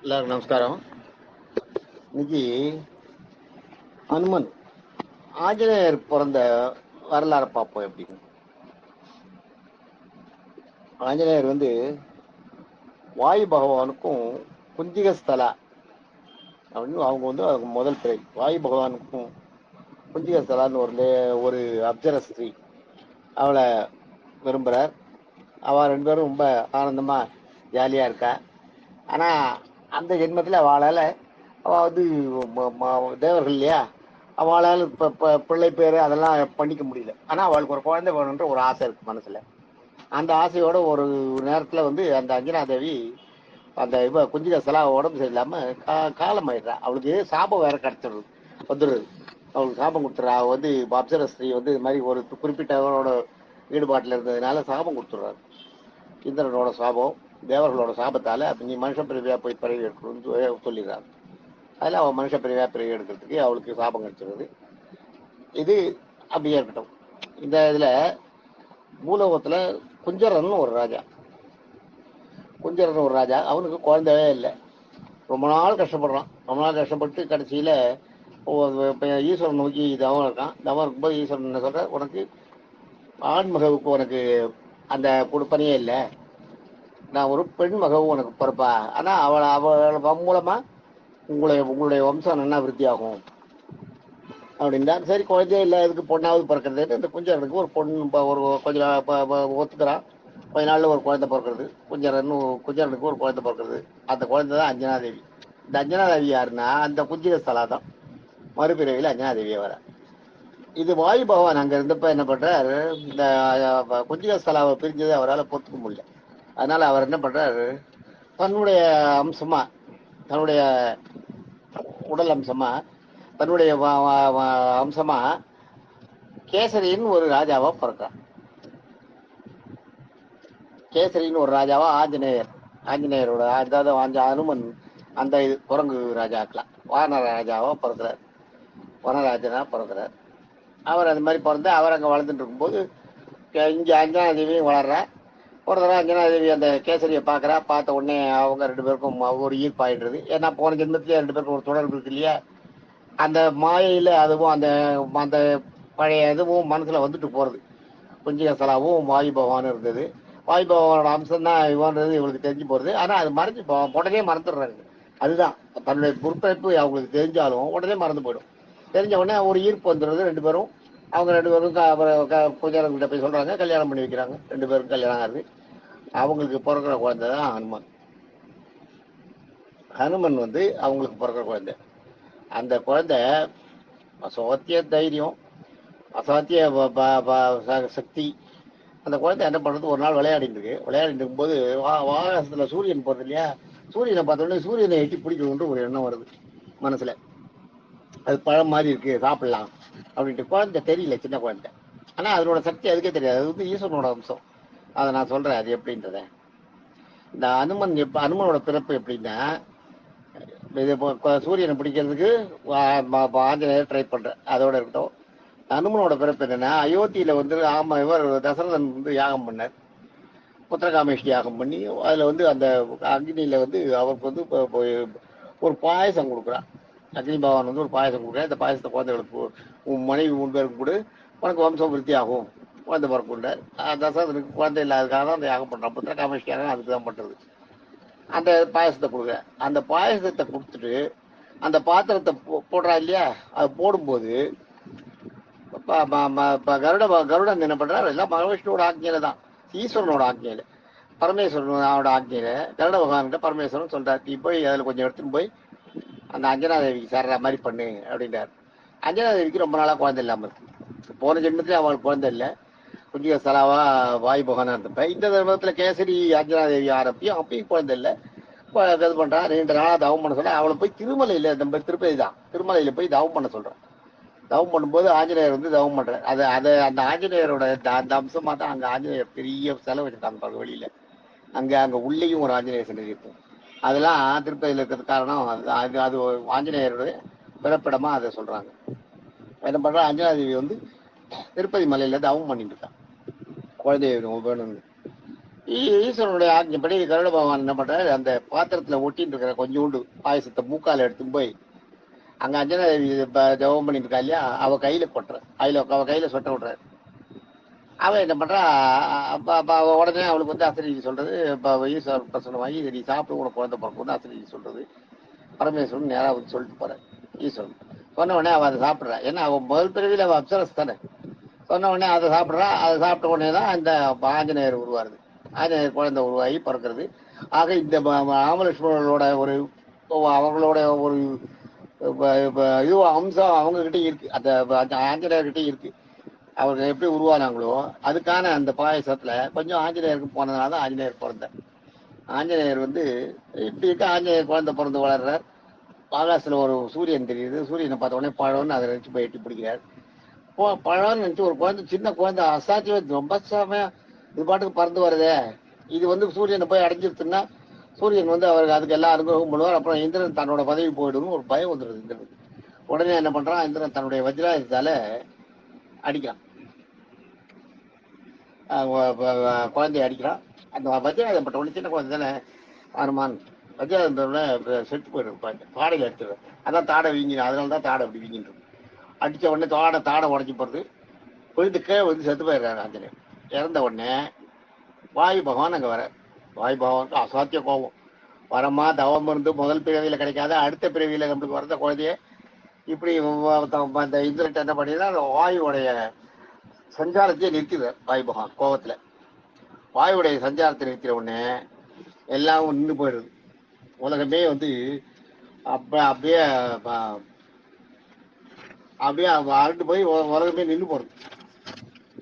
எல்லாருக்கும் நமஸ்காரம். இன்னைக்கு அனுமன் ஆஞ்சநேயர் பிறந்த வரலாறு பார்ப்போம். எப்படின்னு ஆஞ்சநேயர் வாயு பகவானுக்கும் குஞ்சிகஸ்தலா அப்படின்னு அவங்க அதுக்கு முதல் பிறை. வாயு பகவானுக்கும் குஞ்சிகஸ்தலான்னு ஒரு அப்சரஸ்ரீ அவளை விரும்புகிறார். அவள் ரெண்டு பேரும் ரொம்ப ஆனந்தமா ஜாலியா இருக்கா. ஆனா அந்த ஜென்மத்தில் அவளால் தேவர்கள் இல்லையா, அவளால் பிள்ளை பேர் அதெல்லாம் பண்ணிக்க முடியல. ஆனா அவளுக்கு ஒரு குழந்தை வேணுன்ற ஒரு ஆசை இருக்கு மனசுல. அந்த ஆசையோட ஒரு நேரத்துல அந்த அஞ்சனா தேவி அந்த குஞ்சிக சலா உடம்பு சரியில்லாம காலம் ஆயிடுறா. அவளுக்கு சாபம் வேற வந்துடுறது. அவளுக்கு சாபம் கொடுத்துறா. அப்சரஸ்ரீ இது மாதிரி ஒரு குறிப்பிட்டவரோட ஈடுபாட்டில் இருந்ததுனால சாபம் கொடுத்துடுறாரு. இந்திரனோட சாபம், தேவர்களோட சாபத்தால நீ மனுஷ பிரிவியா போய் பிறகு எடுக்கணும்னு சொல்லிடுறாரு. அதில் அவள் மனுஷ பிரிவியா பிறகு எடுக்கிறதுக்கு அவளுக்கு சாபம் கிடைச்சிருது. இது அப்படியே இருக்கட்டும். இந்த இதுல பூலோகத்துல குஞ்சரன் ஒரு ராஜா. அவனுக்கு குழந்தையே இல்லை. ரொம்ப நாள் கஷ்டப்படுறான். ரொம்ப நாள் கஷ்டப்பட்டு கடைசியில ஈஸ்வரன் நோக்கி தவம் இருக்கான். தவம் இருக்கும்போது ஈஸ்வரன் என்ன சொல்ற, உனக்கு ஆண் மகவுக்கு உனக்கு அந்த கொடுப்பனையே இல்லை, நான் ஒரு பெண் மகவும் உனக்கு பிறப்பா. ஆனா அவள் மூலமா உங்களுடைய வம்சம் நல்லா விருத்தி ஆகும் அப்படின்னா. சரி, குழந்தையே இல்லை, இதுக்கு பொண்ணாவது பிறக்கிறது. இந்த குஞ்சரனுக்கு ஒரு பொண்ணு ஒரு கொஞ்சம் ஒத்துக்கிறான். கொஞ்ச நாள்ல ஒரு குழந்தை பிறக்கிறது. குஞ்சரனுக்கு ஒரு குழந்தை பிறக்கிறது. அந்த குழந்தை தான் அஞ்சனாதேவி. இந்த அஞ்சனாதேவி யாருன்னா அந்த குஞ்சிக ஸ்தலா தான். மறுபிறவியில் அஞ்சனாதேவியை வர. இது வாயு பகவான் அங்க இருந்தப்ப என்ன பண்றாரு, இந்த குஞ்சிக ஸ்தலாவை பிரிஞ்சது அவரால் பொறுத்துக்க முடியல. அதனால அவர் என்ன பண்றாரு, தன்னுடைய அம்சமா, தன்னுடைய உடல் அம்சமா, தன்னுடைய அம்சமா கேசரின்னு ஒரு ராஜாவா பிறக்கிறான். கேசரின்னு ஒரு ராஜாவா ஆஞ்சநேயரோட அதாவது அனுமன் அந்த குரங்கு ராஜாக்கலாம் வானராஜாவா பிறக்கிறார். வனராஜனா பிறக்கிறார். அவர் அது மாதிரி பிறந்து அவர் அங்கே வளர்ந்துட்டு இருக்கும்போது இங்கே அஞ்சனாதேவியும் வளர்றா. ஒரு தடவை அஞ்சனாதேவி அந்த கேசரியை பார்க்குறா. பார்த்த உடனே அவங்க ரெண்டு பேருக்கும் ஒரு ஈர்ப்பாயிடுறது. ஏன்னா போன ஜென்மத்திலே ரெண்டு பேருக்கும் ஒரு தொடர்பு இருக்கு இல்லையா. அந்த மாயையில் அதுவும் அந்த அந்த பழைய இதுவும் மனசில் வந்துட்டு போகிறது. குஞ்சிகசலாவும் வாயு பகவானும் இருந்தது. வாயு பகவானோட அம்சம் தான் இவன்றது இவளுக்கு தெரிஞ்சு போகிறது. ஆனால் அது மறைஞ்சு உடனே மறந்துடுறாங்க. அதுதான் தன்னுடைய பொறுப்பேற்பு அவங்களுக்கு தெரிஞ்சாலும் உடனே மறந்து போயிடும். தெரிஞ்ச உடனே ஒரு ஈர்ப்பு வந்துடுறது. ரெண்டு பேரும் குஞ்சாரங்கிட்ட போய் சொல்றாங்க, கல்யாணம் பண்ணி வைக்கிறாங்க. ரெண்டு பேரும் கல்யாணம் ஆகுது. அவங்களுக்கு பிறக்கிற குழந்தை தான் ஹனுமான். ஹனுமன் அவங்களுக்கு பிறக்கிற குழந்தை. அந்த குழந்தை அசாத்திய தைரியம், அசாத்திய சக்தி. அந்த குழந்தை என்ன பண்றது, ஒரு நாள் விளையாடிட்டு இருக்கும்போது வாகனத்துல சூரியன் போறது இல்லையா, சூரியனை பார்த்த உடனே சூரியனை எட்டி பிடிக்கணும்னு ஒரு எண்ணம் வருது மனசுல. அது பழம் மாதிரி இருக்கு, சாப்பிடலாம் அப்படின்ட்டு. குழந்தை தெரியல, சின்ன குழந்தை. ஆனா அதனோட சக்தி அதுக்கே தெரியாது. அது ஈஸ்வரனோட அம்சம். அதை நான் சொல்றேன் அது எப்படின்றத. இந்த அனுமனோட பிறப்பு எப்படின்னா, இது சூரியனை பிடிக்கிறதுக்கு ஆஞ்சநேயர் ட்ரை பண்ற அதோட இருக்கட்டும். அனுமனோட பிறப்பு என்னன்னா, அயோத்தியில இவர் தசரதன் யாகம் பண்ணார். புத்திரகாமேஷ்டி யாகம் பண்ணி அதுல அந்த அக்னியில அவருக்கு ஒரு பாயசம் கொடுக்குறான். அக்னி பகவான் ஒரு பாயசம் கொடுக்குறேன். இந்த பாயசத்தை குழந்தைகளுக்கு உன் மனைவி 3 பேருக்கு கூட உனக்கு வம்சம் விருத்தி ஆகும், குழந்தை பிறப்புண்ட. தசரதனுக்கு குழந்தை இல்லாததுக்காக தான் அந்த யாகம் பண்றான். புத்திரகாமேஷ்டி யாகம் அதுக்கு தான் பண்றது. அந்த பாயசத்தை கொடுக்குற. அந்த பாயசத்தை கொடுத்துட்டு அந்த பாத்திரத்தை போடுறா இல்லையா, அது போடும்போது கருடன் என்ன பண்றாரு, எல்லாம் மகாவிஷ்ணுவோட ஆக்ஞையில தான், ஈஸ்வரனோட ஆக்ஞையில, பரமேஸ்வரனோட ஆக்ஞையில கருட பகவான்கிட்ட பரமேஸ்வரன் சொல்றாரு, நீ போய் அதில் கொஞ்சம் எடுத்துன்னு போய் அந்த அஞ்சனாதேவிக்கு சேர்ற மாதிரி பண்ணு அப்படின்றாரு. அஞ்சனாதேவிக்கு ரொம்ப நாளா குழந்தை இல்லாம இருக்கு. போன ஜென்மத்திலே அவளுக்கு குழந்தை இல்லை. குஞ்சிக சலாவா வாயு பகவானா இருந்தப்ப இந்த ஜென்மத்துல கேசரி அஞ்சனாதேவி ஆரம்பியும் அப்பயும் குழந்தை இல்லை. இது பண்றா. 2 நாளா தவம் பண்ண சொல்ல அவளை போய் திருமலையில, நம்ம திருப்பதி தான், திருமலையில போய் தவம் பண்ண சொல்றான். தவம் பண்ணும்போது ஆஞ்சநேயர் தவம் பண்ற. அந்த ஆஞ்சநேயரோட அந்த அம்சமா தான் அங்க ஆஞ்சநேயர் பெரிய செலவு வச்சிருக்காங்க வெளியில. அங்க உள்ளேயும் ஒரு ஆஞ்சநேயர் சன்னதி இருக்கும். அதெல்லாம் திருப்பதியில் இருக்கிறது காரணம் அது ஆஞ்சநேயரோட பிறப்பிடமா அதை சொல்றாங்க. என்ன பண்ற, அஞ்சனாதேவி திருப்பதி மலையில தவம் பண்ணிட்டு இருக்கான் குழந்தைய வேணும்னு. ஈஸ்வரனுடைய ஆజ్ఞப்படி கருட பகவான் என்ன பண்றாரு, அந்த பாத்திரத்துல ஒட்டின்னு இருக்கிற கொஞ்சோண்டு பாயசத்தை மூக்கால எடுத்து போய் அங்க அஞ்சனா ஜபம் பண்ணிட்டு இருக்கா இல்லையா, அவ கையில கொட்டுற, அவ கையில சொட்ட விடுறாரு. அவ என்ன பண்றா, அவ உடனே அவளுக்கு வந்து அசரீரி சொல்றது, ஈஸ்வரன் பிரசனமாகி இதை நீ சாப்பிட்டு உனக்கு குழந்தை பிறக்கும் அசரீரி சொல்றது. பரமேஸ்வரன் நேராக வந்து சொல்லிட்டு போற ஈஸ்வரன். சொன்ன உடனே அவ அதை சாப்பிட்றா. ஏன்னா அவன் முதல் பிறவியில் அவள் அப்சரஸ் தானே. சொன்ன உடனே அதை சாப்பிட்றா. அதை சாப்பிட்ட உடனே தான் இந்த ஆஞ்சநேயர் உருவாருது. ஆஞ்சநேயர் குழந்தை உருவாகி பிறக்கிறது. ஆக இந்த ராமலட்சுமணர்களோட ஒரு அவங்களோட ஒரு இது அம்சம் அவங்க கிட்ட இருக்கு, அந்த ஆஞ்சநேயர்கிட்ட இருக்கு. அவங்க எப்படி உருவானாங்களோ அதுக்கான அந்த பாயசத்துல கொஞ்சம் ஆஞ்சநேயருக்கு போனதுனால தான் ஆஞ்சநேயர் பிறந்தார். ஆஞ்சநேயர் வந்து இப்படி இருக்க ஆஞ்சநேயர் குழந்தை பிறந்து வளர்றார். ஆகாசத்துல ஒரு சூரியன் தெரியுது. சூரியனை பார்த்த உடனே பழம்னு அதை நினைச்சு போய் எட்டி பிடிக்கிறார். பழம்னு நினைச்சு ஒரு குழந்தை, சின்ன குழந்தை அசாத்தியமே ரொம்ப சமயம் இது பாட்டுக்கு பறந்து வருதே, இது வந்து சூரியனை போய் அடைஞ்சிருச்சுன்னா சூரியன் வந்து அவருக்கு அதுக்கு எல்லா அனுகிரகம் பண்ணுவார். அப்புறம் இந்திரன் தன்னோட பதவி போயிடும்னு ஒரு பயம் வந்துடுது இந்திரனுக்கு. உடனே என்ன பண்றான், இந்திரன் தன்னுடைய வஜ்ராயுதத்தால அடிக்கிறான். குழந்தைய அடிக்கிறான். அந்த வஜ்ராயுதம் பட்ட உடனே சின்ன குழந்தை தானே அனுமான் வஜ்ராயுதம் செத்து போயிடும், தாடையில் அடிச்சிடும். அதான் தாடை வீங்கிடும். அதனால தான் தாடை அப்படி வீங்கிட்டு அடிச்ச உடனே தாடை உடஞ்சி போறது. விழுந்து கீழே வந்து செத்து போயிடுறாரு ஆஞ்சநேயர். இறந்த உடனே வாயு பகவான் அங்கே வர. வாயு பகவானுக்கு அசாத்திய கோபம். வரமா தவம் இருந்து முதல் பிறவியில கிடைக்காத அடுத்த பிறவியில நம்மளுக்கு வரத குழந்தைய இப்படி இந்த இந்திரன் என்ன பண்ணினா அந்த வாயுடைய சஞ்சாரத்தையே நிறுத்திடுறார் வாயு பகவான் கோபத்துல. வாயுடைய சஞ்சாரத்தை நிறுத்தின உடனே எல்லாம் நின்று போயிடுது. உலகமே வந்து அப்படியே அப்படியே அறுட்டு போய் உலகமே நின்று போடுது.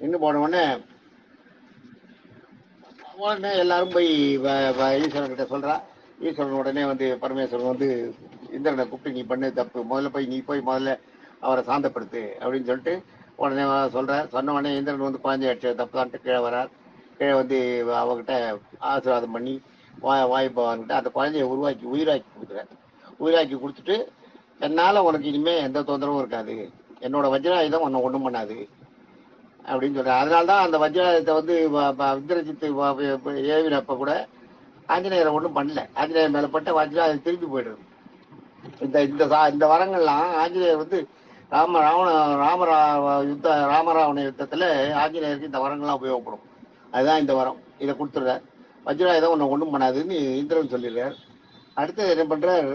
நின்று போன உடனே எல்லாரும் போய் ஈஸ்வரன் கிட்ட சொல்றா. ஈஸ்வரன் உடனே வந்து பரமேஸ்வரன் வந்து இந்திரனை கூப்பிட்டு நீ பண்ணு தப்பு, நீ போய் முதல்ல அவரை சாந்தப்படுத்து அப்படின்னு சொல்லிட்டு உடனே சொல்றார். சொன்ன உடனே இந்திரன் வந்து குழந்தைய அடிச்ச தப்பு தான்ட்டு கீழே வரார். கீழே வந்து அவகிட்ட ஆசீர்வாதம் பண்ணி வாயு பகவான்கிட்ட அந்த குழந்தைய உயிராக்கி கொடுக்குறார். உயிராக்கி கொடுத்துட்டு என்னால உனக்கு இனிமே எந்த தொந்தரவும் இருக்காது, என்னோட வஜ்ராயுதம் உன்னை ஒண்ணும் பண்ணாது அப்படின்னு சொல்ற. அதனால்தான் அந்த வஜ்ராயுதத்தை வந்து இந்திரஜித்து ஏவினப்ப கூட ஆஞ்சநேயரை ஒன்றும் பண்ணல. ஆஞ்சநேயர் மேல பட்ட வஜ்ராயுதம் திரும்பி போயிடுது. இந்த வரங்கள்லாம் ஆஞ்சநேயர் வந்து ராமராவண யுத்தத்துல ஆஞ்சநேயருக்கு இந்த வரங்கள்லாம் உபயோகப்படும். அதுதான் இந்த வரம். இதை கொடுத்துடுற, வஜ்ராயுதம் உன்னை ஒண்ணும் பண்ணாதுன்னு இந்திரன் சொல்லிடுறார். அடுத்தது என்ன பண்றாரு,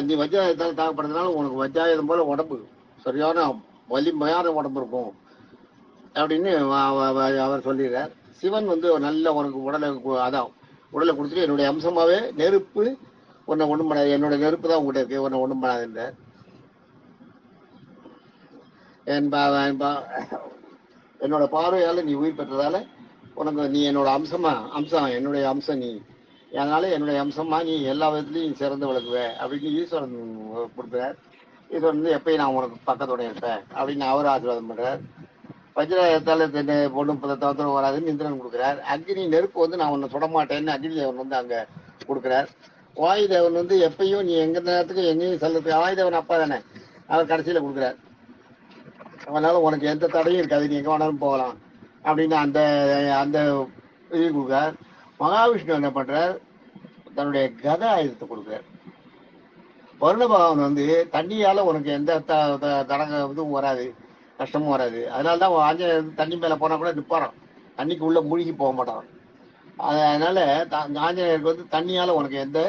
நீ வஜ்ராயுதத்தால் தாக்கப்படுறதுனால உனக்கு வஜ்ராயுதம் போல உடம்பு சரியான வலிமையான உடம்பு இருக்கும் அப்படின்னு அவர் சொல்லிடுறார். சிவன் வந்து நல்ல உனக்கு உடலை கொடுத்துட்டு என்னுடைய அம்சமாவே நெருப்பு உன்னை ஒண்ணும் பண்ணாது, என்னோட நெருப்பு தான் உங்கள்கிட்ட இருக்கு, உன்னை ஒண்ணும் பண்ணாதுன்ற. என்னோட பார்வையால நீ உயிர் பெற்றதால உனக்கு நீ என்னோட அம்சம் என்னுடைய அம்சம் நீ, அதனால என்னுடைய அம்சமா நீ எல்லா விதத்துலையும் சிறந்து விளக்குவ அப்படின்னு ஈஸ்வரன் கொடுக்குறார். ஈஸ்வரன் வந்து எப்பயும் நான் உனக்கு பக்கத்தோட இருப்பேன் அப்படின்னு அவர் ஆசீர்வாதம் பண்றார். வஜ்ராயத்தால பொண்ணும் தொந்தரவு வராதுன்னு இந்திரன் கொடுக்குறார். அக்னி நெருப்பு வந்து நான் உன்னை சுட மாட்டேன்னு அக்னி தேவன் வந்து அங்க கொடுக்குறார். வாயுதேவன் வந்து எப்பயும் நீ எங்க நேரத்துக்கு எங்கேயும் செல்லுறதுக்கு, வாயுதேவன் அப்பா தானே, அவர் கடைசியில கொடுக்குறார். அதனால உனக்கு எந்த தடையும் இருக்காது, நீ எங்க வேணாலும் போகலாம் அப்படின்னு அந்த அந்த இது கொடுக்குறார். மகாவிஷ்ணு என்ன பண்றார், தன்னுடைய கத ஆயுதத்தை கொடுக்குறார். வருண பகவான் வந்து தண்ணியால உனக்கு எந்த தடங்க இதுவும் வராது, கஷ்டமும் வராது. அதனாலதான் ஆஞ்சநேயர் தண்ணி மேல போனா கூட நிப்பாரான், தண்ணிக்கு உள்ள மூழ்கி போக மாட்டான். அதனால ஆஞ்சநேயருக்கு வந்து தண்ணியால உனக்கு எந்த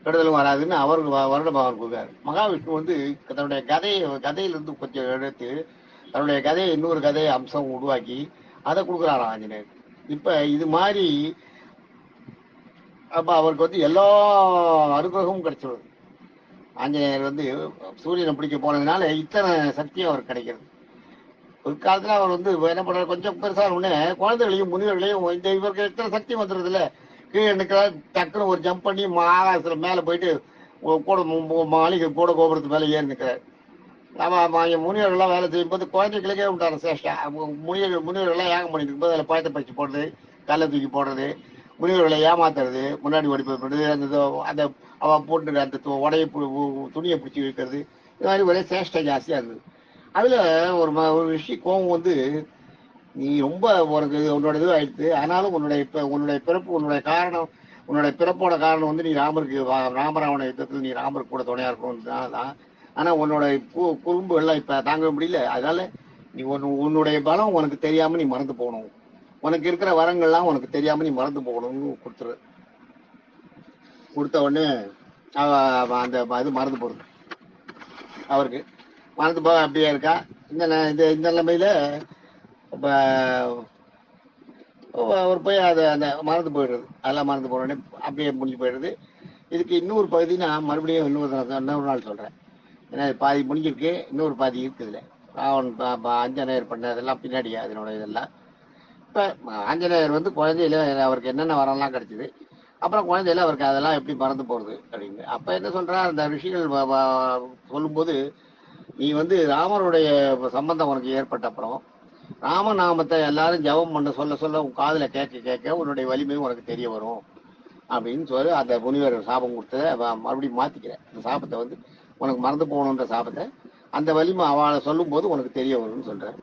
கெடுதலும் வராதுன்னு அவருக்கு வருட பகவான் கொடுக்குறாரு. மகாவிஷ்ணு வந்து தன்னுடைய கதையிலிருந்து கொஞ்சம் எடுத்து தன்னுடைய கதையை இன்னொரு கதையை அம்சம் உருவாக்கி அதை கொடுக்குறாராம் ஆஞ்சநேயர். இப்ப இது மாதிரி அப்ப அவருக்கு வந்து எல்லா அனுகிரகமும் கிடைச்சிடுது. ஆஞ்சநேயர் வந்து சூரியனை பிடிக்க போனதுனால இத்தனை சக்தியும் அவருக்கு கிடைக்கிறது. ஒரு காலத்துல அவர் வந்து என்ன பண்றாரு, கொஞ்சம் பெருசா உடனே குழந்தைகளையும் முனிவர்களையும் இந்த இவருக்கு எத்தனை சக்தி வந்துடுறது இல்ல, கீழே நிற்கிறார், டக்குன்னு ஒரு ஜம்ப் பண்ணி ஆகாசத்துல மேல போயிட்டு கூட மாளிகை கூட கோபுரத்து மேல ஏறி நிற்கிறார். முனிவர்கள்லாம் வேலை செய்யும் போது குழந்தைகளுக்கே விட்டாரு சேஷ்டா. முனிவர்கள்லாம் யாகம் பண்ணிட்டு இருக்கும்போது அதில் பழத்தை பறிச்சு போடுறது, கல்லை தூக்கி போடுறது, முனிவர்களை ஏமாத்துறது, முன்னாடி ஓடி போடுறது, அந்த அவ போட்டு அந்த துணியை பிடிச்சி வைக்கிறது, இது மாதிரி ஒரே சேஷ்டை ஜாஸ்தியா இருந்தது. அதுல ஒரு விஷயம் கோபம் வந்து நீ ரொம்ப உனக்கு உன்னோட இது ஆயிடுச்சு. ஆனாலும் உன்னுடைய பிறப்பு, உன்னுடைய காரணம், உன்னுடைய பிறப்போட காரணம் வந்து நீ ராமருக்கு ராமராவண யுத்தத்தில் நீ ராமருக்கு கூட துணையா இருக்கணும் தான். ஆனா உன்னோட குறும்பு எல்லாம் இப்ப தாங்க முடியல. அதனால நீ உன்னுடைய பலம் உனக்கு தெரியாம நீ மறந்து போகணும். உனக்கு இருக்கிற வரங்கள்லாம் உனக்கு தெரியாம நீ மறந்து போகணும்னு கொடுத்த உடனே அந்த இது மறந்து போடுது அவருக்கு. மறந்து போக அப்படியே இருக்கா. இந்த நிலைமையில இப்ப அவர் போய் அந்த மறந்து போயிடுறது. அதெல்லாம் மறந்து போன உடனே அப்படியே முடிஞ்சு போயிடுது. இதுக்கு இன்னொரு பகுதி நான் மறுபடியும் இன்னொரு நாள் சொல்றேன். ஏன்னா பாதி முடிஞ்சிருக்கு, இன்னொரு பாதி இருக்குதுல. ராவன் ஆஞ்சநேயர் பண்ணதெல்லாம் பின்னாடி அதனோட இதெல்லாம். இப்ப ஆஞ்சநேயர் வந்து குழந்தையில அவருக்கு என்னென்ன வரம்லாம் கிடைச்சிது. அப்புறம் குழந்தையில அவருக்கு அதெல்லாம் எப்படி மறந்து போறது அப்படின்னு. அப்ப என்ன சொல்றா, அந்த ரிஷிகள் சொல்லும்போது, நீ வந்து ராமருடைய சம்பந்தம் உனக்கு ஏற்பட்ட அப்புறம் ராமநாமத்தை எல்லாரும் ஜபம் பண்ண சொல்ல சொல்ல உன் காதுல கேட்க கேட்க உன்னுடைய வலிமை உனக்கு தெரிய வரும் அப்படின்னு சொல்லி அந்த முனிவர் சாபம் கொடுத்ததை மறுபடியும் மாத்திக்கிறேன். அந்த சாபத்தை வந்து உனக்கு மறந்து போகணுன்ற சாபத்தை அந்த வலிமை அவளை சொல்லும் போது உனக்கு தெரிய வரும்னு சொல்றேன்.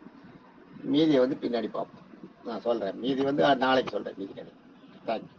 மீதியை வந்து பின்னாடி பார்ப்போம். நான் சொல்றேன் மீதி வந்து நாளைக்கு சொல்றேன். மீதி கிடையாது. தேங்க்யூ.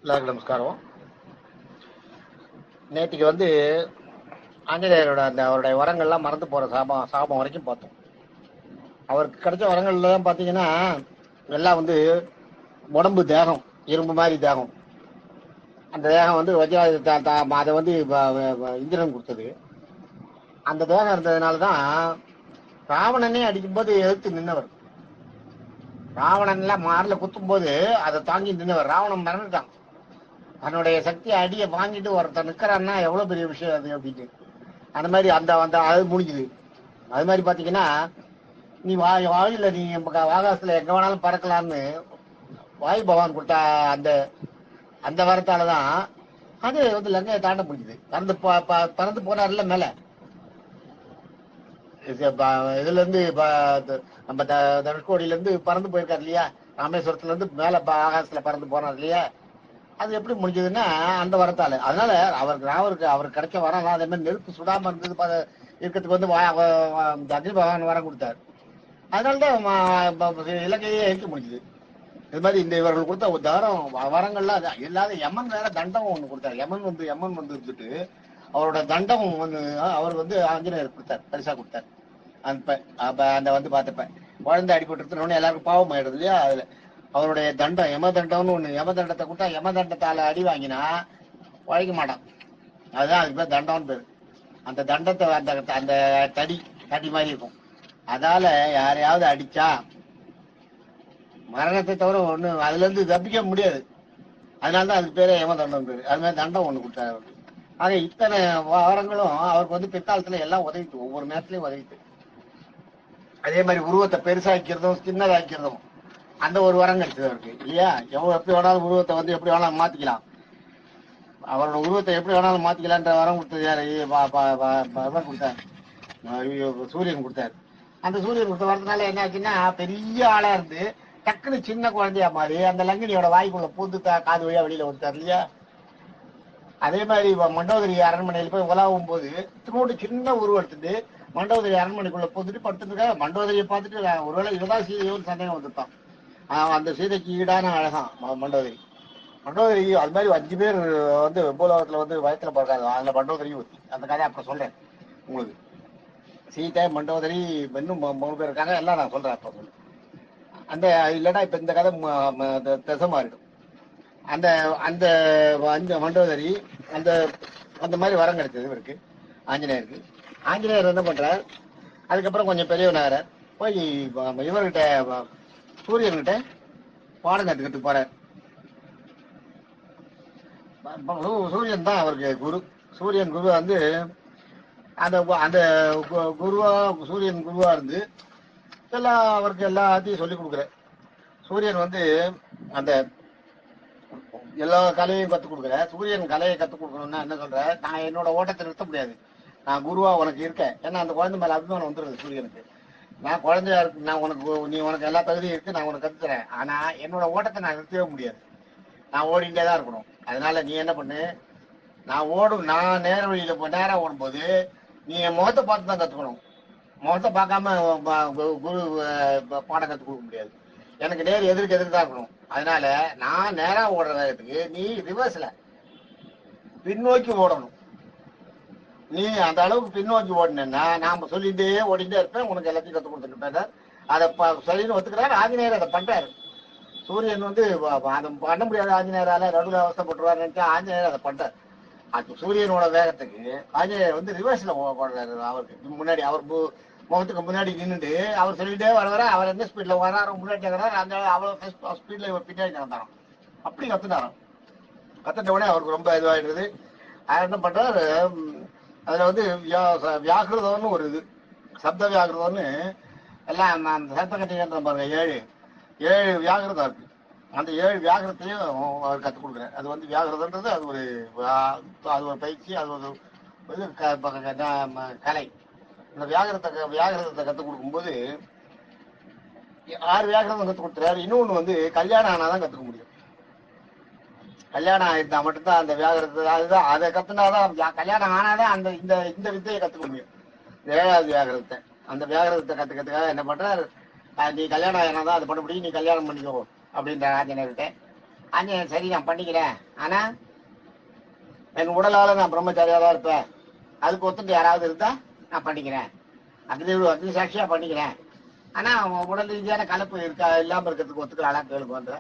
எல்லாருக்கும் நமஸ்காரம். நேற்றுக்கு வந்து ஆஞ்சநேயரோட அந்த அவருடைய வரங்கள்லாம் மறந்து போற சாபம் வரைக்கும் பார்த்தோம். அவருக்கு கிடைச்ச வரங்கள்ல தான் பார்த்தீங்கன்னா எல்லாம் வந்து உடம்பு தேகம், இரும்பு மாதிரி தேகம். அந்த தேகம் வந்து அதை வந்து இந்திரன் கொடுத்தது. அந்த தேகம் இருந்ததுனாலதான் ராவணனே அடிக்கும்போது எதிர்த்து நின்னவர். ராவணன் எல்லாம் மாறல குத்தும் போது அதை தாங்கி நின்னவர். ராவணன் மறந்துட்டான். தன்னுடைய சக்தியை அடியை வாங்கிட்டு ஒருத்தர் நிக்கிறான்னா எவ்வளவு பெரிய விஷயம் அது அப்படின்னு. அந்த மாதிரி அந்த அது முடிஞ்சுது. அது மாதிரி பாத்தீங்கன்னா நீ வாயில நீ ஆகாசத்துல எங்க வேணாலும் பறக்கலாம்னு வாயு பகவான் கொடுத்தா அந்த அந்த வரத்தாலதான் அது வந்து லங்கையை தாண்ட முடியுது. பறந்து போனார்ல மேல. இதுல இருந்து நம்ம தனுஷ்கோடியில இருந்து பறந்து போயிருக்காரு இல்லையா, ராமேஸ்வரத்துல இருந்து மேல ஆகாசத்துல பறந்து போனார் இல்லையா, அது எப்படி முடிஞ்சதுன்னா அந்த வரத்தால. அதனால அவருக்கு கிடைச்ச வரலாம். அதே மாதிரி நெருப்பு சுடாம இருந்தது இருக்கிறதுக்கு வந்து அக்னி பகவான் வரம் கொடுத்தாரு. அதனாலதான் இலங்கையே எரிக்க முடிஞ்சது. இது மாதிரி இந்த இவர்கள் கொடுத்த தரம் வரங்கள்லாம் இல்லாத யமன் வேற தண்டம் ஒண்ணு கொடுத்தாரு. யமன் வந்து இருந்துட்டு அவரோட தண்டம் ஒண்ணு அவர் வந்து ஆஞ்சநேயர் கொடுத்தார், பரிசா கொடுத்தார். அந்த வந்து பார்த்தப்ப குழந்தை அடிபட்டு எல்லாருக்கும் பாவம் ஆயிடுது இல்லையா. அதுல அவருடைய தண்டம் யம தண்டம்னு ஒண்ணு, யம தண்டத்தை கொடுத்தா யம தண்டத்தால அடி வாங்கினா உழைக்க மாட்டான். அதுதான் அதுக்கு பேர் தண்டம்னு பேரு. அந்த தண்டத்தை அந்த தடி மாதிரி இருக்கும். அதால யாரையாவது அடிச்சா மரணத்தை தவிர ஒண்ணு அதுல இருந்து தப்பிக்க முடியாது. அதனாலதான் அதுக்கு பேரே யம தண்டம் பேரு. அது மாதிரி தண்டம் ஒண்ணு கொடுத்தாரு அவருக்கு. ஆக இத்தனை வாரங்களும் அவருக்கு வந்து பிற்காலத்துல எல்லாம் உதவிட்டு, ஒவ்வொரு நேரத்திலயும் உதவிட்டு. அதே மாதிரி உருவத்தை பெருசாக்கிறதும் சின்னதாக்கிறதும் அந்த ஒரு வரம் கிடைச்சது அவருக்கு இல்லையா. எப்படி வேணாலும் உருவத்தை வந்து எப்படி வேணாலும் மாத்திக்கலாம். அவரோட உருவத்தை எப்படி வேணாலும் மாத்திக்கலான்ற வரம் கொடுத்தது யாரு? கொடுத்தாரு, சூரியன் கொடுத்தாரு. அந்த சூரியன் கொடுத்த வரதுனால என்ன ஆச்சுன்னா பெரிய ஆளா இருந்து டக்குனு சின்ன குழந்தையா மாதிரி அந்த லங்கினியோட வாய்க்குள்ள பூந்து காது வழியா வெளியில வந்துட்டார் இல்லையா. அதே மாதிரி மண்டோதரி அரண்மனையில போய் உலாவும் போது திரும்ப சின்ன உருவம் எடுத்துட்டு மண்டோதரி அரண்மனைக்குள்ள போட்டுட்டு படுத்துட்டு மண்டோதரியை பார்த்துட்டு ஒருவேளை இவதான் சீதையோன்னு சந்தேகம் வந்துட்டான். அந்த சீதைக்கு ஈடான அழகான் மண்டோதரி. மண்டோதரி அது மாதிரி 5 பேர் வந்து பூலோகத்துல வந்து வயத்துல பிறக்காது. அதுல மண்டோதரியும் ஊத்தி அந்த கதையை அப்புறம் சொல்றேன் உங்களுக்கு. சீதை, மண்டோதரி, இன்னும் 3 பேர் இருக்காங்க. எல்லாம் நான் சொல்றேன் அப்ப சொல்லு. அந்த இல்லைன்னா இப்ப இந்த கதை திசை மாறிடும். அந்த அந்த அந்த மண்டோதரி அந்த அந்த மாதிரி வரம் கிடைச்சது இவருக்கு, ஆஞ்சநேயருக்கு. ஆஞ்சநேயர் என்ன பண்றார், அதுக்கப்புறம் கொஞ்சம் பெரியவனாகிறார். போய் இவர்கிட்ட சூரியன்கிட்ட பாடம் கற்றுக்கிட்டு போறார். சூரியன் தான் அவருக்கு குரு. சூரியன் குரு வந்து அந்த அந்த குருவா, சூரியன் குருவா இருந்து அவருக்கு எல்லாத்தையும் சொல்லி கொடுக்குற. சூரியன் வந்து அந்த எல்லா கலையையும் கற்றுக் கொடுக்குற. சூரியன் கலையை கற்றுக் கொடுக்கணும்னா என்ன சொல்ற, நான் என்னோட ஓட்டத்தை நிறுத்த முடியாது, நான் குருவா உனக்கு இருக்கேன். ஏன்னா அந்த குழந்தை மேல அபிமானம் வந்துடுது சூரியனுக்கு. நான் குழந்தையா இருக்கு, நான் உனக்கு, நீ உனக்கு எல்லா தகுதியும் இருக்கு, நான் உனக்கு கத்துக்கிறேன். ஆனா என்னோட ஓட்டத்தை நான் நிறுத்தவே முடியாது, நான் ஓடிட்டே தான் இருக்கணும். அதனால நீ என்ன பண்ணு, நான் நேர வழியில நேரம் ஓடும்போது நீ என் முகத்தை பார்த்து தான் கத்துக்கணும். முகத்தை பார்க்காம குரு பாடம் கற்றுக் கொடுக்க முடியாது. எனக்கு நேர் எதிர்க்கு தான் இருக்கணும். அதனால நான் நேரா ஓடுற நேரத்துக்கு நீ ரிவர்ஸ்ல பின்னோக்கி ஓடணும். நீ அந்த அளவுக்கு பின்னோக்கி ஓடினா நாம சொல்லிட்டே ஓடிட்டே இருப்பேன், உனக்கு எல்லாத்தையும் கற்றுக் கொடுத்துருப்பேன். அதை சொல்லின்னு ஒத்துக்கிறாரு. ஆஞ்சநேயர் அதை பண்றாரு. சூரியன் வந்து அதை பண்ண முடியாத ஆஞ்சநேயரால நடுவில் அவஸ்தப்பட்டுருவாரு நினைச்சா ஆஞ்சநேயர் அதை பண்றாரு. அது சூரியனோட வேகத்துக்கு ஆஞ்சநேயர் வந்து ரிவர்ஸ்ல ஓடுறாரு. அவருக்கு முன்னாடி, அவர் முகத்துக்கு முன்னாடி நின்றுட்டு அவர் சொல்லிட்டே வர அவர் எந்த ஸ்பீட்ல வராரு, முன்னாடி இருக்கிறாரு, அந்த அவ்வளவு ஸ்பீட்ல இவர் பின்னாடி நடந்தாராம். அப்படி கத்துனாராம். கத்துட்ட உடனே அவருக்கு ரொம்ப இதுவாயிடுறது. அவர் என்ன பண்றாரு, அதுல வந்து வியாகிருதம்னு ஒரு இது, சப்த வியாகிருதம்னு எல்லாம் அந்த சப்தகட்டின்ற பாருங்க, 7 வியாகிருதம் இருக்கு. அந்த 7 வியாகிரத்தையும் அவர் கற்றுக் கொடுக்குறாரு. அது வந்து வியாகிரதன்றது அது ஒரு பயிற்சி, அது ஒரு இது கலை. இந்த வியாகிரதத்தை கற்றுக் கொடுக்கும்போது 6 வியாகிரதம் கற்றுக் கொடுத்துறாரு. இன்னொன்று வந்து கல்யாணம் ஆனாதான் கற்றுக்க முடியும். கல்யாணம் ஆயிருந்தா மட்டும்தான் அந்த வியாகிரதத்தை, அதுதான் அதை கத்துனாதான், கல்யாணம் ஆனாதான் அந்த இந்த இந்த வித்தையை கற்றுக்க முடியும். 7வது வியாகிரதத்தை, அந்த வியாகிரதத்தை கற்றுக்கிறதுக்காக என்ன பண்றாரு, நீ கல்யாணம் ஆனாதான் அது பண்ண முடியும், நீ கல்யாணம் பண்ணிக்கோ அப்படின்ற ஆஞ்சநேயர்கிட்ட. ஆஞ்சநேயர் சரி நான் பண்ணிக்கிறேன், ஆனா என் உடலால நான் பிரம்மச்சாரியா தான் இருப்பேன், அதுக்கு ஒத்துட்டு யாராவது இருந்தா நான் பண்ணிக்கிறேன், அக்னி சாட்சியா பண்ணிக்கிறேன், ஆனா உடல் ரீதியான கலப்பு இருக்கா இல்லாம இருக்கிறதுக்கு ஒத்துக்கலாம்னா கேளுங்கன்ற,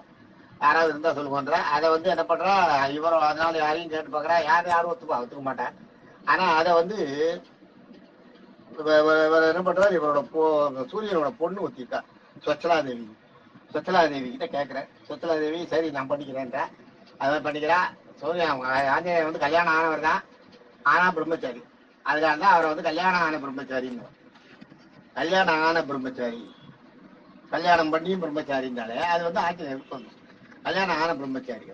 யாராவது இருந்தா சொல்லுங்கன்ற. அதை வந்து என்ன பண்றா இவரும், அதனால யாரையும் கேட்டு பாக்குறா, யாரும் ஒத்துக்க மாட்டேன். ஆனா அதை வந்து என்ன பண்றாரு, இவரோட சூரியனோட பொண்ணு ஒத்திருக்கா, ஸ்வச்சலாதேவி. ஸ்வச்சலாதேவி கிட்ட கேட்கிறேன். ஸ்வச்சலாதேவி சரி நான் பண்ணிக்கிறேன்ற, அதை பண்ணிக்கிறா. சூரியன் ஆஞ்சநேயர் வந்து கல்யாணம் ஆனவர் தான், ஆனா பிரம்மச்சாரி. அதுக்காக தான் அவரை வந்து கல்யாணம் ஆன பிரம்மச்சாரின்னு. கல்யாணம் ஆன பிரம்மச்சாரி, கல்யாணம் பண்ணியும் பிரம்மச்சாரின்னாலே அது வந்து ஆஞ்சநேயருக்கு சொல்லணும், கல்யாணம் ஆன பிரம்மச்சாரி.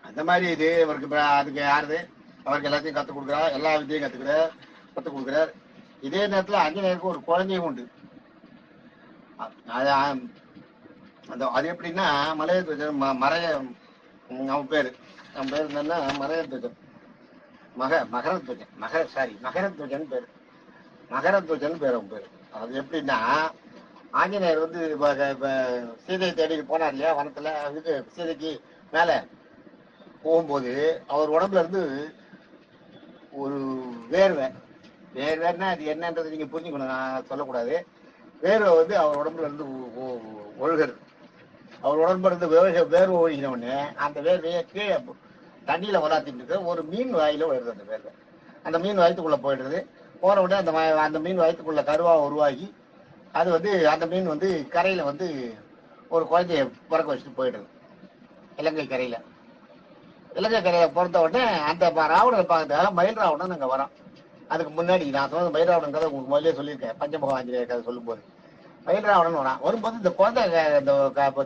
அந்த மாதிரி இது இவருக்கு. அதுக்கு யாருது, அவருக்கு எல்லாத்தையும் கற்றுக் கொடுக்குறார், எல்லா வித்தையும் கற்றுக் கொடுக்குறார். இதே நேரத்தில் ஆஞ்சநேயருக்கு ஒரு குழந்தையும் உண்டு. அது எப்படின்னா மலையத்வஜன், அவன் பேரு என்னன்னா மலையத்வஜன், மகரத்வஜன் பேரு, மகரத்வஜன் பேரு அவன் பேரு. அது எப்படின்னா ஆஞ்சநேயர் வந்து சீதையை தேடி போனார் இல்லையா வனத்துல, இதுக்கு சீதைக்கு மேல போகும்போது அவர் உடம்புல இருந்து ஒரு வேர்வைன்னா அது என்னன்றது நீங்க புரிஞ்சுக்கணும், நான் சொல்லக்கூடாது. வேர்வை வந்து அவர் உடம்புல இருந்து ஒழுகிறது. அவர் உடம்புல இருந்து வேர்வை ஒழுகினவுடனே அந்த வேர்வையை கீழே தண்ணியில வளர்த்திட்டு ஒரு மீன் வாயில வருது. அந்த வேர்வை அந்த மீன் வயிற்றுக்குள்ள போயிடுறது. போன உடனே அந்த மீன் வயிற்றுக்குள்ள கருவா உருவாகி அது வந்து அந்த மீன் வந்து கரையில வந்து ஒரு குழந்தைய பிறக்க வச்சுட்டு போயிடுது. இலங்கை கரையில பிறந்த உடனே அந்த ராவணனை பார்க்கறதுக்காக மயில் ராவணன் அங்க வரான். அதுக்கு முன்னாடி நான் சொன்ன மயில் ராவணன் கதை உங்களுக்கு முதலே சொல்லியிருக்கேன், பஞ்சமுக ஆஞ்சநேயர் கதை சொல்லும் போது. மயில் ராவணன் வரான். வரும்போது இந்த குழந்தை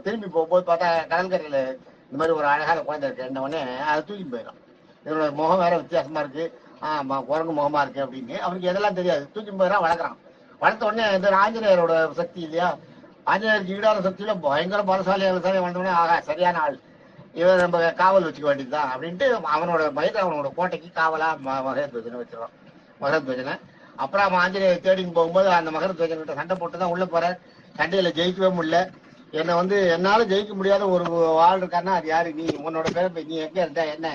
திரும்பி போகும்போது பார்த்தா கடற்கரையில இந்த மாதிரி ஒரு அழகான குழந்தை இருக்கு. என்ன உடனே அதை தூக்கி போயிடும். இதனோட முகம் வேற வித்தியாசமா இருக்கு, குரங்கு முகமா இருக்கு அப்படின்னு அவனுக்கு எதெல்லாம் தெரியாது. தூக்கி போயிடறான், வளர்க்குறான். வளர்த்த உடனே இந்த ஆஞ்சநேயரோட சக்தி இல்லையா, ஆஞ்சநேயருக்கு ஈடான சக்தியில பயங்கர பலசாலியாக வந்தோடனே ஆகா சரியான ஆள் இவன், நம்ம காவல் வச்சுக்க வேண்டியதுதான் அப்படின்ட்டு அவனோட அவனோட கோட்டைக்கு காவலா மகரத்வஜனை வச்சிடறான். மகரத்வஜனை அப்புறம் அவன் ஆஞ்சநேயர் தேடின்னு போகும்போது அந்த மகரத்வஜன்கிட்ட சண்டை போட்டு தான் உள்ள போறேன். சண்டையில ஜெயிக்கவே முடியல. என்னை வந்து என்னால ஜெயிக்க முடியாத ஒரு ஆள் இருக்காருன்னா அது யாரு? நீ உன்னோட பேரை நீ எங்க இருந்த என்ன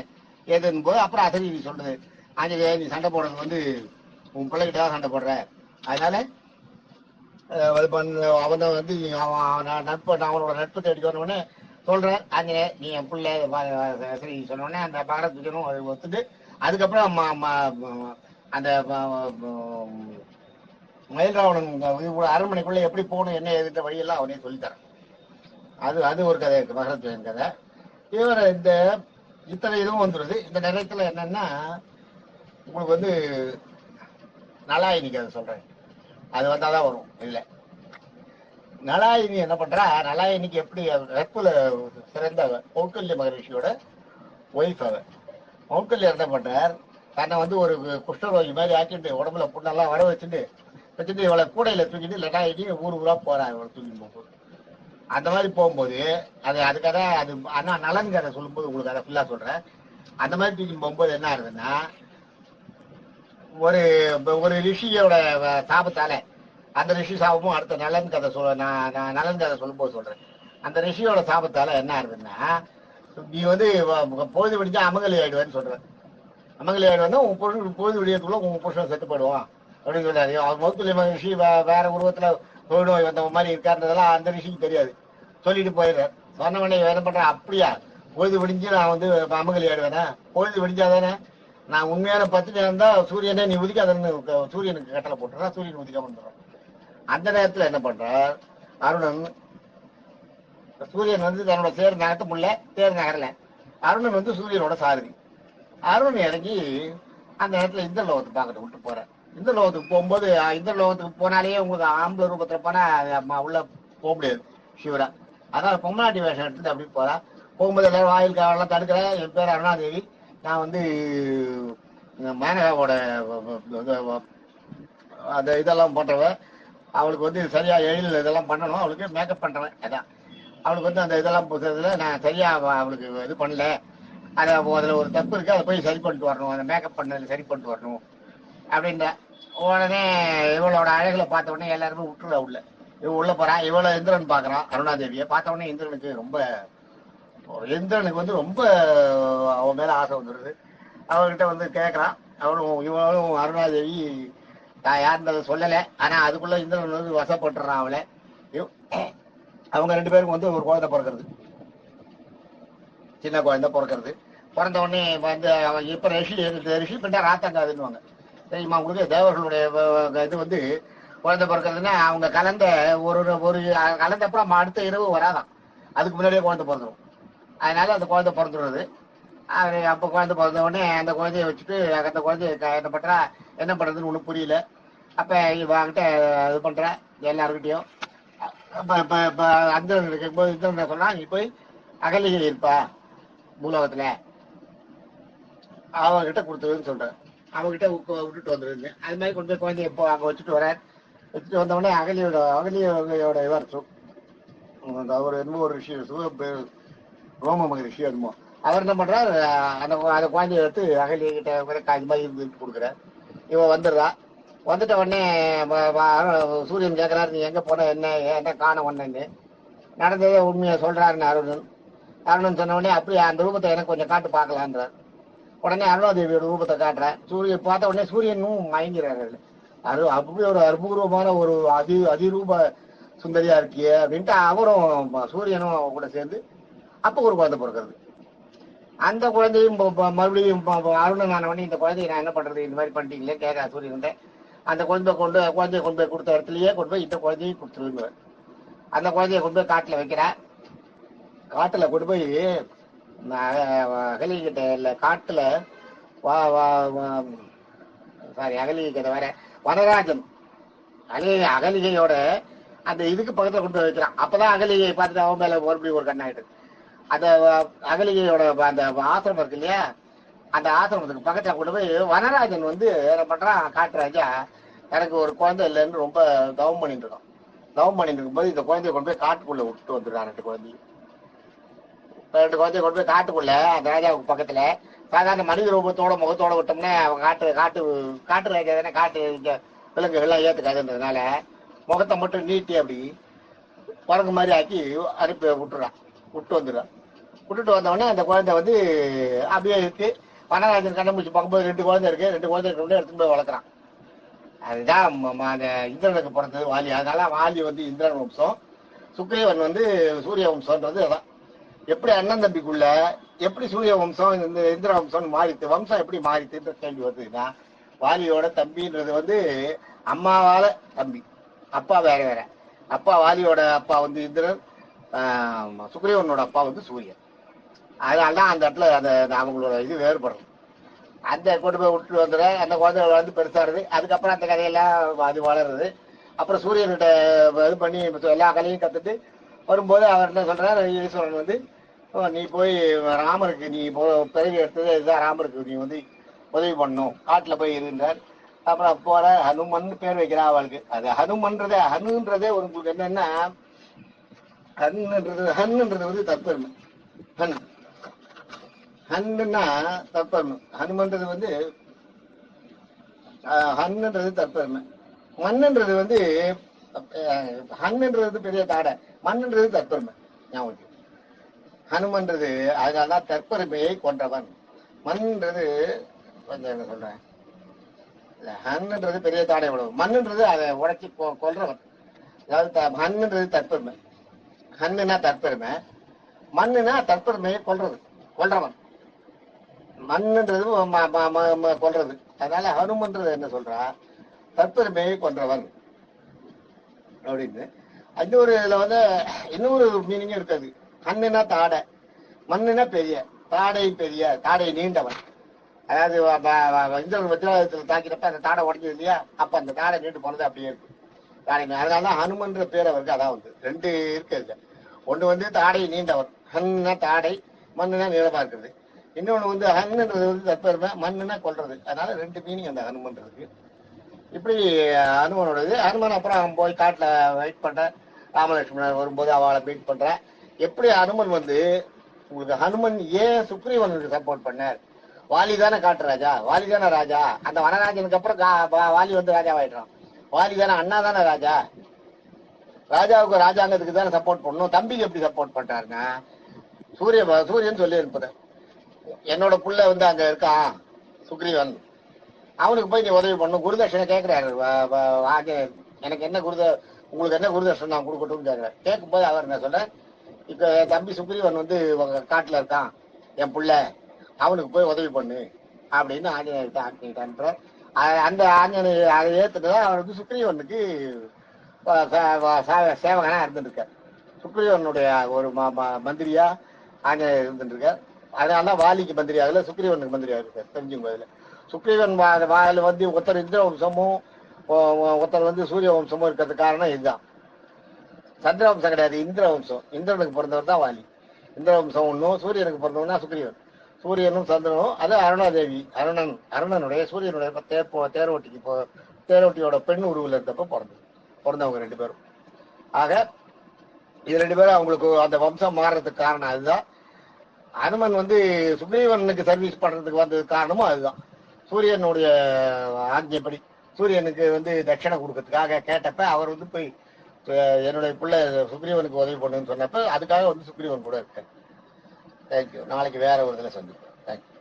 ஏதுன்னு போது அப்புறம் அசரி நீ சொல்றது ஆஞ்சநேயர் நீ சண்டை போடுறது வந்து உன் பிள்ளைகிட்ட தான் சண்டை போடுற. அதனால அவன் வந்து அவனோட நட்பு தேடி சொன்னோடனே சொல்றேன் ஆஞ்சநேயர் நீ என் பிள்ளை சரி சொன்னோடனே அந்த மகரத்வஜனும் ஒத்துட்டு அதுக்கப்புறம் அந்த மயில்ராவணன் அரண்மனைக்குள்ள எப்படி போகணும் என்ன எதிர்த்த வழியெல்லாம் அவனே சொல்லித்தரான். அது அது ஒரு கதை இருக்கு, மகரத்வஜன் கதை. இவர் இந்த இத்தனை இதுவும் வந்துடுது. இந்த நேரத்தில் என்னன்னா உங்களுக்கு வந்து நலாயினி கதை சொல்றேன். அது வந்தாதான் வரும். இல்லை நலாயினி என்ன பண்றா? நலாயினிக்கு எப்படி நட்புல சிறந்தவ கௌசல்ய மகரிஷியோட ஒய்ஃப். அவ மௌக்கல்யர் என்ன பண்றார்? தன்னை வந்து ஒரு குஷ்டரோகி மாதிரி ஆக்கிட்டு உடம்புல புண்ணெல்லாம் வர வச்சுட்டு இவளை கூடையில தூக்கிட்டு லடாயிட்டு ஊர் ஊரா போறாரு. இவளை தூக்கிட்டு போகும்போது அந்த மாதிரி போகும்போது அதுக்காக அது அண்ணா நலன் கதை சொல்லும்போது உங்களுக்கு அதை ஃபுல்லா சொல்றேன். அந்த மாதிரி தூக்கிட்டு போகும்போது என்ன ஆகுதுன்னா ஒரு ஒரு ரிஷியோட சாபத்தால அந்த ரிஷி சாபமும் அடுத்த நலன் கதை நான் நலன் கதை சொல்லும்போது சொல்றேன். அந்த ரிஷியோட சாபத்தால என்ன ஆகுதுன்னா நீ வந்து பொழுது விடிஞ்சா அமங்கலி ஆயிடுவேன்னு சொல்றேன். அமங்கலி ஆயிடுவேன்னா உன் புருஷன் பொழுது விடியத்துக்குள்ள உன் புருஷன் செத்து போயிடுவான் அப்படின்னு சொல்றாரு. அவர் மௌத்துலி ரிஷி வேற உருவத்துல தொழில் வந்த மாதிரி இருக்காருன்றதெல்லாம் அந்த ரிஷிக்கு தெரியாது. சொல்லிட்டு போயிடுறாரு. சொன்னவனே என்ன பண்றேன்? அப்படியா பொழுது விடிஞ்சு நான் வந்து அமங்கலி ஆயிடுவேனா? பொழுது விடிஞ்சாதானே நான் உண்மையான பத்திரிகை இருந்தா சூரியனே நீ உதிக்காதன்னு சூரியனுக்கு கட்டளை போட்டுறா. சூரியன் உதிக்காம வந்துடுறான். அந்த நேரத்துல என்ன பண்றார் அருணன்? சூரியன் வந்து தன்னோட தேர் நகர்த்த முடியல, தேர் நகரல. அருணன் வந்து சூரியனோட சாரதி. அருணன் இறங்கி அந்த இடத்துல இந்த லோகத்தை பார்க்கறது விட்டு போறேன். இந்த லோகத்துக்கு போகும்போது இந்த லோகத்துக்கு போனாலேயே உங்களுக்கு ஆம்பளை ரூபத்துல போனா உள்ள போக முடியாது சிவரா. அதனால பொம்மநாட்டி வேஷம் எடுத்துட்டு அப்படி போறா. போகும்போது எல்லாரும் வாயில் காவலாம் தடுக்கிறேன். என் பேர் அருணாதேவி. நான் வந்து மேனகாவோட அந்த இதெல்லாம் பண்றவ. அவளுக்கு வந்து சரியா எழில் இதெல்லாம் பண்ணணும். அவளுக்கு மேக்கப் பண்றவன். அதான் அவளுக்கு வந்து அந்த இதெல்லாம் புதுல நான் சரியா அவளுக்கு இது பண்ணல. அதை அதில் ஒரு தப்பு இருக்கு, அதை போய் சரி பண்ணிட்டு வரணும். அந்த மேக்கப் பண்ணதில் சரி பண்ணிட்டு வரணும் அப்படின்ற உடனே இவளோட அழகுல பார்த்த உடனே எல்லாருமே விட்டுருவா உள்ள. இவ உள்ள போறா. இவளை இந்திரன் பாக்குறான். அருணாதேவியை பார்த்த உடனே இந்திரனுக்கு வந்து ரொம்ப அவன் மேல ஆசை வந்துடுது. அவர்கிட்ட வந்து கேட்கறான். இவளும் அருணாதேவி நான் யாருன்றதை சொல்லலை. ஆனா அதுக்குள்ள இந்திரன் வந்து வசப்பட்டுறான் அவளை. அவங்க ரெண்டு பேருக்கும் வந்து ஒரு குழந்தை பிறக்கிறது. சின்ன குழந்தை பிறக்கிறது. பிறந்த உடனே வந்து அவன் இப்ப ரிஷி பெண்டா ராத்தங்காதுன்னு தெரியுமா உங்களுக்கு? தேவர்களுடைய இது வந்து குழந்தை பிறக்கிறதுன்னா அவங்க கலந்த ஒரு ஒரு கலந்தப்பறம் அடுத்த இரவு வராதான். அதுக்கு முன்னாடியே குழந்தை பிறந்துடும். அதனால அந்த குழந்தை பிறந்துடுறது. அது அப்போ குழந்தை பிறந்த உடனே அந்த குழந்தைய வச்சுட்டு அந்த குழந்தைய என்ன பண்றா? என்ன பண்றதுன்னு ஒன்றும் புரியல. அப்ப இவங்கிட்ட இது பண்ற எல்லாருக்கிட்டையும் அந்த இருக்கும்போது இந்திரன் சொன்னா நீ போய் அகலிகை இருப்பா பூலோகத்துல அவகிட்ட கொடுத்துருன்னு சொல்றேன். அவகிட்ட விட்டுட்டு வந்துருங்க. அது மாதிரி கொண்டு போய் குழந்தைய இப்போ அங்க வச்சுட்டு வர. வச்சுட்டு வந்தவொடனே அகலியோட இவர் அவர் என்னமோ ஒரு ரிஷி ரோம மகரிஷி என்னமோ அவர் என்ன பண்றாரு? அந்த குழந்தைய எடுத்து அகலிய கிட்ட அது மாதிரி இருந்து கொடுக்குறார். இவன் வந்துடுறா. வந்துட்ட உடனே சூரியன் கேட்கிறாரு நீ எங்க போன என்ன காண ஒன்னு நடந்ததே உண்மையை சொல்றாருன்னு அருணன் சொன்ன உடனே அப்படியே அந்த ரூபத்தை எனக்கு கொஞ்சம் காட்டு பார்க்கலான்றார். உடனே அருணாதேவியோட ரூபத்தை காட்டுறேன். சூரியன் பார்த்த உடனே சூரியனும் மயங்கிறாரு. அப்படி ஒரு அற்புதமான ஒரு அதிரூப சுந்தரியா இருக்கிய அப்படின்ட்டு அவரும் சூரியனும் கூட சேர்ந்து அப்ப ஒரு குழந்தை பிறக்கிறது. அந்த குழந்தையும் மறுபடியும் அருணன் ஆன உடனே இந்த குழந்தைய நான் என்ன பண்றது இந்த மாதிரி பண்ணிட்டீங்களே கேட்க சூரியன். அந்த குழந்தைய கொண்டு போய் கொடுத்த இடத்துலயே கொண்டு போய் இந்த குழந்தையும் கொடுத்துருங்க. அந்த குழந்தைய கொண்டு போய் காட்டுல வைக்கிறேன். காட்டுல கொண்டு போய் அகலிகிட்ட இல்ல காட்டுல சாரி அகலிகிட்ட வர வனராஜன் அகலிகையோட அந்த இதுக்கு பக்கத்துல கொண்டு போய் வைக்கிறான். அப்பதான் அகலிகையை பார்த்துட்டு அவன் மேல மறுபடியும் ஒரு கண்ணாயிட்டு அந்த அகலிகையோட அந்த ஆசிரமம் இருக்கு இல்லையா, அந்த ஆசிரமத்துக்கு பக்கத்துல கொண்டு போய் வனராஜன் வந்து என்ன பண்றான்? காட்டுராஜா எனக்கு ஒரு குழந்தை இல்லைன்னு ரொம்ப தவம் பண்ணிட்டு இருக்கான். தவம் பண்ணிட்டு இருக்கும்போது இந்த குழந்தைய கொண்டு போய் காட்டுக்குள்ள விட்டுட்டு வந்துடுறான். ரெண்டு குழந்தைய கொண்டு போய் காட்டுக்குள்ள அந்த ராஜாவுக்கு பக்கத்துல சாதாரண மனித ரூபத்தோட முகத்தோட விட்டோம்னா அவன் காட்டு ராஜா தானே காட்டு விலங்குகள்லாம் ஏற்றுக்காதுன்றதுனால முகத்தை மட்டும் நீட்டி அப்படி குரங்கு மாதிரி ஆக்கி அனுப்பி விட்டுறான். வந்துடுறான். விட்டுட்டு வந்தவொடனே அந்த குழந்தை வந்து அப்படியே இருக்கு. வனராஜன் கண்ணமூச்சி பார்க்கும்போது 2 குழந்தை இருக்கு. 2 குழந்தை இருக்கிற எடுத்துட்டு போய் வளர்க்குறான். அதுதான் அந்த இந்திரனுக்கு பிறந்தது வாலி. அதனால வாலி வந்து இந்திரன் வம்சம், சுக்ரீவன் வந்து சூரிய வம்சம்ன்றது அதான். எப்படி அண்ணன் தம்பிக்குள்ள எப்படி சூரிய வம்சம் இந்த இந்திர வம்சம்னு மாறித்து, வம்சம் எப்படி மாறித்துன்ற கேள்வி வருதுன்னா, வாலியோட தம்பின்றது வந்து அம்மாவால தம்பி, அப்பா வேற வேற. அப்பா வாலியோட அப்பா வந்து இந்திரன், சுக்ரீவனோட அப்பா வந்து சூரியன். அதனால்தான் அந்த இடத்துல அந்த அவங்களோட இது வேறுபடுறது. அந்த கொண்டு போய் விட்டுட்டு வந்துடுற அந்த குழந்தை வந்து பெருசாடுது. அதுக்கப்புறம் அந்த கதையெல்லாம் அது வளருது. அப்புறம் சூரியன்கிட்ட இது பண்ணி எல்லா கலையும் கத்துட்டு வரும்போது அவர் என்ன சொல்றாரு, ஈஸ்வரன் வந்து நீ போய் ராமருக்கு நீ பிறவி எடுத்தது இதுதான், ராமருக்கு நீ வந்து உதவி பண்ணணும், காட்டுல போய் இருந்தார். அப்புறம் போற ஹனுமன் பேர் வைக்கிறா அவளுக்கு. அது ஹனுன்றதே உங்களுக்கு என்னன்னா, ஹன்னுன்றது வந்து தற்பெருமை. ஹன்னுன்னா தற்பெருமை. ஹனுமன்றது வந்து ஹன்னுன்றது தற்பெருமை. மண்ணுன்றது வந்து ஹன்னுன்றது பெரிய தாடை, மண்ணுன்றது தற்பெருமை. ஞாபகம் ஹனுமன்றது அதனாலதான் தற்பெருமையை கொன்றவன். மண்ணுன்றது கொஞ்சம் என்ன சொல்றேன், ஹன்னுன்றது பெரிய தாடை உழவு, மண்ணுன்றது அதை உடைச்சி கொல்றவன். அதாவது ஹன்னுன்றது தற்பெருமை. ஹன்னுனா தற்பெருமை, மண்ணுனா தற்பெருமையை கொல்றவன். மண்ணுன்றது கொல்றது. அதனால ஹனுமன்றது என்ன சொல்றா, தற்பெருமையை கொன்றவன் அப்படின்னு. இன்னொரு இதுல வந்து இன்னொரு மீனிங்கும் இருக்காது. ஹன்னுனா தாடை, மண்ணுனா பெரிய தாடை, பெரிய தாடை நீண்டவன். அதாவது இந்திரன் வஜ்ராயுதத்தில் தாக்கிறப்ப அந்த தாடை உடைஞ்சது இல்லையா, அப்ப அந்த தாடை நீண்டு போனது அப்படியே இருக்கு தாடை. அதனாலதான் ஹனுமன்ற பேர் அவருக்கு அதான் வந்து. 2 இருக்கு அதுல. ஒண்ணு வந்து தாடை நீண்டவன், ஹன்னா தாடை, மண்ணுனா நீளமா இருக்குது. இன்னொன்னு வந்து ஹன்னுன்றது வந்து தற்பெருமை, மண்ணுனா கொல்றது. அதனால 2 மீனிங் அந்த ஹனுமன்றதுக்கு. இப்படி ஹனுமனோடது. ஹனுமன் அப்புறம் அவன் போய் காட்டுல வெயிட் பண்ற, ராமலட்சுமணர் வரும்போது அவளை மீட் பண்ற. எப்படி ஹனுமன் வந்து உங்களுக்கு ஹனுமன் ஏன் சுக்ரீவனுக்கு சப்போர்ட் பண்ணார்? வாலி தானே காட்டு ராஜா, வாலி தானே ராஜா. அந்த வனராஜனுக்கு அப்புறம் வாலி வந்து ராஜாவாயிடுறான். வாலி தானே அண்ணா தானே ராஜா. ராஜாவுக்கு ராஜாங்கத்துக்கு தானே சப்போர்ட் பண்ணணும். தம்பிக்கு எப்படி சப்போர்ட் பண்றாருன்னா, சூரியன் சொல்லி இருப்பது, என்னோட புள்ள வந்து அங்க இருக்கான் சுக்ரீவன், அவனுக்கு போய் நீ உதவி பண்ணும். குருதட்சணை கேட்கிறாரு. எனக்கு என்ன உங்களுக்கு என்ன குருதட்சணை நான் கொடுக்கட்டும் கேட்கிறேன். கேட்கும் போது அவர் என்ன சொல்ற, இப்ப என் தம்பி சுக்ரீவன் வந்து காட்டுல இருக்கான், என் புள்ள, அவனுக்கு போய் உதவி பண்ணு அப்படின்னு ஆஞ்சநேயர்கிட்ட ஆக்கிட்டான்ற. அந்த ஆஞ்சநேயர் அதை ஏத்துட்டுதான் அவர் வந்து சுக்ரீவனுக்கு சேவகனா இருந்துருக்கார். சுக்ரீவனுடைய ஒரு மந்திரியா ஆஞ்சநேயர் இருந்துருக்கார். அதனாலதான் வாலிக்கு மந்திரி ஆகல, சுக்ரீவனுக்கு மந்திரியா இருக்கார். தெரிஞ்சுங்க. அதுல சுக்ரீவன் வாயில வந்து ஒருத்தர் இந்திர வம்சமும் ஒருத்தர் வந்து சூரிய வம்சமும் இருக்கிறது காரணம் இதுதான். சந்திர வம்சம் கிடையாது, இந்திர வம்சம். இந்திரனுக்கு பிறந்தவர் தான் வாலி. இந்திர வம்சம் ஒன்றும், சூரியனுக்கு பிறந்தவன் சுக்ரீவன். சூரியனும் சந்திரனும், அது அருணாதேவி, அருணனுடைய சூரியனுடைய தேரோட்டியோட பெண் உருவில் இருந்தப்ப பிறந்தவங்க 2 பேரும். ஆக இது 2 பேரும் அவங்களுக்கு அந்த வம்சம் மாறுறதுக்கு காரணம் அதுதான். அனுமன் வந்து சுக்ரீவனுக்கு சர்வீஸ் பண்றதுக்கு வந்தது காரணமும் அதுதான். சூரியனுடைய ஆజ్ఞப்படி சூரியனுக்கு வந்து தட்சணை கொடுக்கறதுக்காக கேட்டப்ப அவர் வந்து போய் என்னுடைய பிள்ளை சுக்ரீவனுக்கு உதவி பண்ணுன்னு சொன்னப்ப அதுக்காக வந்து சுக்ரீவன் கூட இருக்காரு. தேங்க்யூ. நாளைக்கு வேற ஒரு இதில் சந்திப்போம். தேங்க்யூ.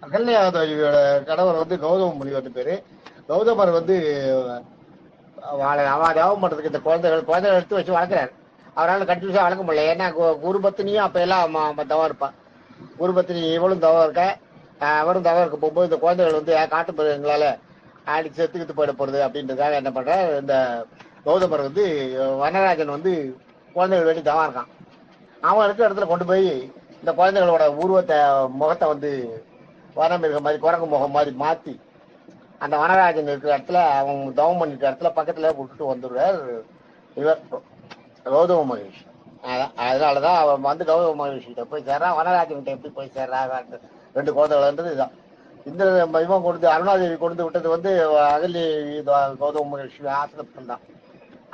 அகல்யாதேவியோட கணவர் வந்து கௌதம முனிவர் பேரு. கௌதமர் வந்து அவன் தவம் பண்றதுக்கு இந்த குழந்தைகள் எடுத்து வச்சு வளர்க்குறாரு. அவரால் கண்டினியூஸா வளர்க்க முடியல. ஏன்னா குருபத்தினியும் அப்ப எல்லாம் தவம் இருப்பான். குருபத்தினி இவளும் தவம் இருக்க, அவரும் தவம் இருக்க போகும்போது இந்த குழந்தைகள் வந்து காட்டு மிருகங்களால அடிச்சு செத்துக்கிட்டு போயிட போறது அப்படின்றதுக்காக என்ன பண்ற, இந்த கௌதமர் வந்து வனராஜன் வந்து குழந்தைகள் வேண்டி தவம் இருக்கான். அவன் இருக்கிற இடத்துல கொண்டு போய் இந்த குழந்தைகளோட முகத்தை வந்து வனமிருக மாதிரி குரங்கு முகம் மாதிரி மாத்தி அந்த வனராஜன் இருக்கிற இடத்துல அவன் தவம் பண்ணிருக்கிற இடத்துல பக்கத்துல விட்டுட்டு வந்துடுறார் இவர் கௌதம மகிழ்ச்சி. அதனாலதான் அவன் வந்து கௌதம மகிழ்ச்சிகிட்ட போய் சேர்றான். வனராஜன் கிட்ட எப்படி போய் சேர்றா, ரெண்டு குழந்தைகள் இதுதான். இந்த இவன் கொடுத்து அருணாதேவி கொடுத்து விட்டது வந்து அகலி கௌதம மகிழ்ச்சி ஆசிரமத்தில் தான்.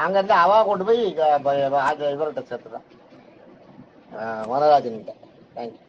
அங்க இருந்து அவ கொண்டு போய் இவர்கிட்ட சேர்த்துதான், வனராஜன் கிட்ட. தேங்க்யூ.